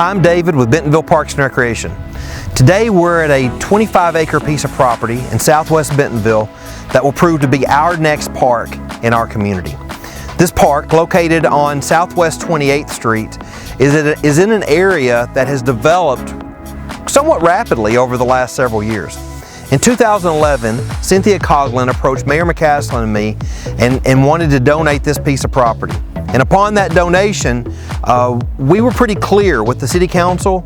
I'm David with Bentonville Parks and Recreation. Today we're at a 25-acre piece of property in southwest Bentonville that will prove to be our next park in our community. This park, located on Southwest 28th Street, is in an area that has developed somewhat rapidly over the last several years. In 2011, Cynthia Coughlin approached Mayor McCaslin and me and wanted to donate this piece of property. And upon that donation, we were pretty clear with the City Council,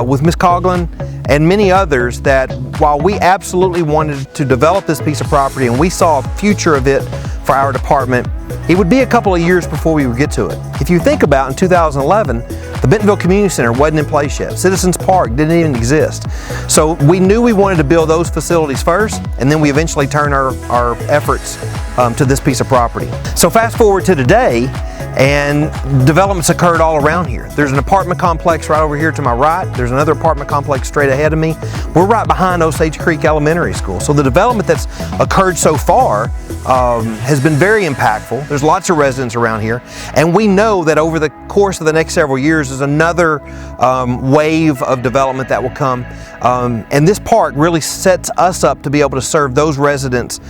with Ms. Coughlin, and many others that while we absolutely wanted to develop this piece of property and we saw a future of it for our department, it would be a couple of years before we would get to it. If you think about in 2011, the Bentonville Community Center wasn't in place yet. Citizens Park didn't even exist. So we knew we wanted to build those facilities first, and then we eventually turned our efforts to this piece of property. So fast forward to today, and developments occurred all around here. There's an apartment complex right over here to my right. There's another apartment complex straight ahead of me. We're right behind Osage Creek Elementary School. So the development that's occurred so far has been very impactful. There's lots of residents around here, and we know that over the course of the next several years is another wave of development that will come, and this park really sets us up to be able to serve those residents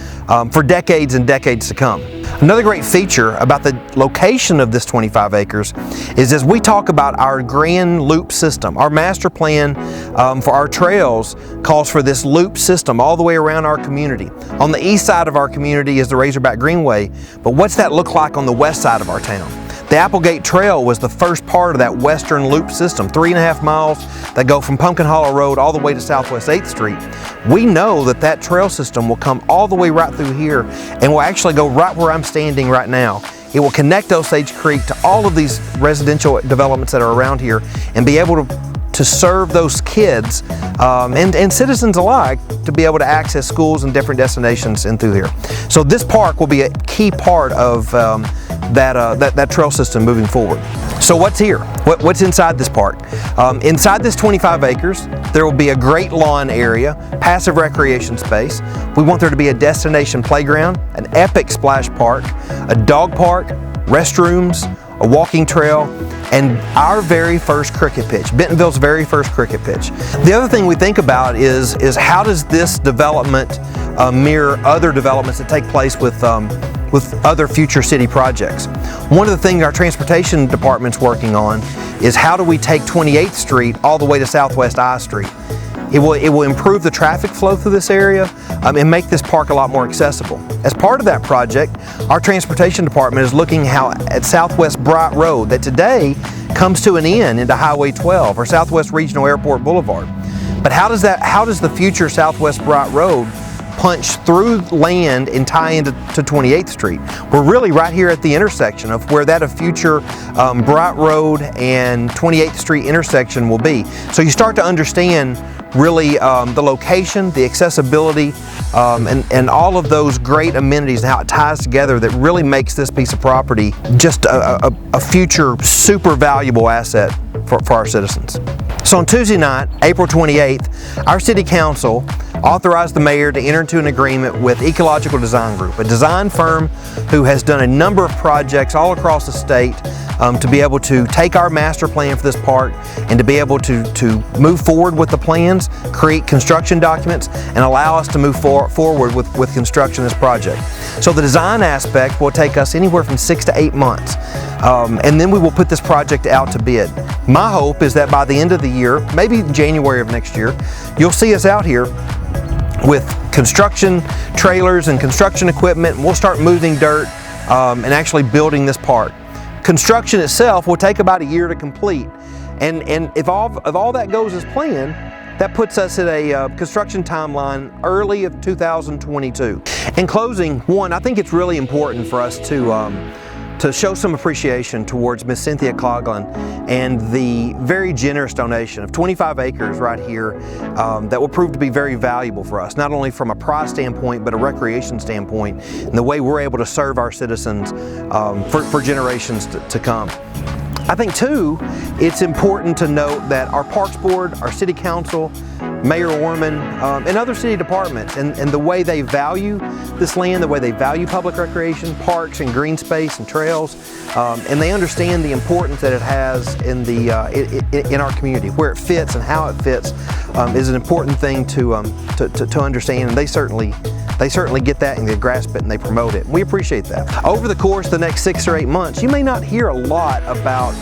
for decades and decades to come. Another great feature about the location of this 25 acres is as we talk about our grand loop system, our master plan for our trails calls for this loop system all the way around our community. On the east side of our community is the Razorback Greenway, but what's that look like on the west side of our town? The Applegate Trail was the first part of that western loop system, 3.5 miles that go from Pumpkin Hollow Road all the way to Southwest 8th Street. We know that that trail system will come all the way right through here and will actually go right where I'm standing right now. It will connect Osage Creek to all of these residential developments that are around here and be able to serve those kids and citizens alike to be able to access schools and different destinations in through here. So this park will be a key part of that trail system moving forward. So what's here? What's inside this park? Inside this 25 acres, there will be a great lawn area, passive recreation space. We want there to be a destination playground, an epic splash park, a dog park, restrooms, a walking trail, and our very first cricket pitch, Bentonville's very first cricket pitch. The other thing we think about is how does this development mirror other developments that take place with other future city projects. One of the things our transportation department's working on is how do we take 28th Street all the way to Southwest I Street. It will improve the traffic flow through this area and make this park a lot more accessible. As part of that project, our transportation department is looking at Southwest Bright Road that today comes to an end into Highway 12 or Southwest Regional Airport Boulevard. But how does the future Southwest Bright Road punch through land and tie into 28th Street? We're really right here at the intersection of where that future Bright Road and 28th Street intersection will be. So you start to understand really the location, the accessibility, and all of those great amenities and how it ties together that really makes this piece of property just a future super valuable asset for our citizens. So on Tuesday night, April 28th, our City Council authorized the mayor to enter into an agreement with Ecological Design Group, a design firm who has done a number of projects all across the state to be able to take our master plan for this park and to be able to move forward with the plans, create construction documents, and allow us to move forward with construction of this project. So the design aspect will take us anywhere from 6 to 8 months. And then we will put this project out to bid. My hope is that by the end of the year, maybe January of next year, you'll see us out here with construction trailers and construction equipment, and we'll start moving dirt and actually building this park. Construction itself will take about a year to complete, and if all that goes as planned, that puts us at a construction timeline early of 2022. In closing, one, I think it's really important for us to show some appreciation towards Miss Cynthia Coughlin and the very generous donation of 25 acres right here that will prove to be very valuable for us, not only from a price standpoint, but a recreation standpoint, and the way we're able to serve our citizens for generations to come. I think too, it's important to note that our Parks Board, our City Council, Mayor Orman, and other city departments, and the way they value this land, the way they value public recreation, parks and green space and trails, and they understand the importance that it has in our community, where it fits and how it fits is an important thing to understand, and they certainly get that and they grasp it and they promote it. We appreciate that. Over the course of the next 6 or 8 months, you may not hear a lot about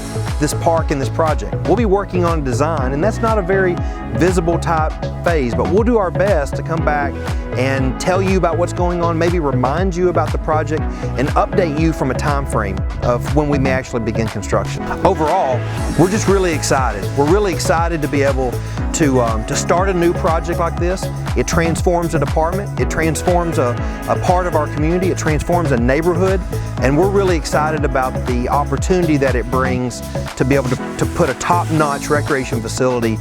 this park and this project. We'll be working on design, and that's not a very visible type phase, but we'll do our best to come back and tell you about what's going on, maybe remind you about the project, and update you from a time frame of when we may actually begin construction. Overall, we're just really excited. We're really excited to be able to start a new project like this. It transforms a department, it transforms a part of our community, it transforms a neighborhood, and we're really excited about the opportunity that it brings to be able to put a top-notch recreation facility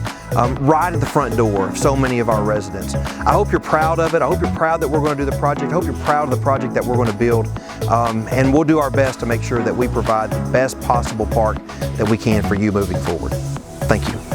right at the front door of so many of our residents. I hope you're proud of it. I hope you're proud that we're going to do the project. I hope you're proud of the project that we're going to build. And we'll do our best to make sure that we provide the best possible park that we can for you moving forward. Thank you.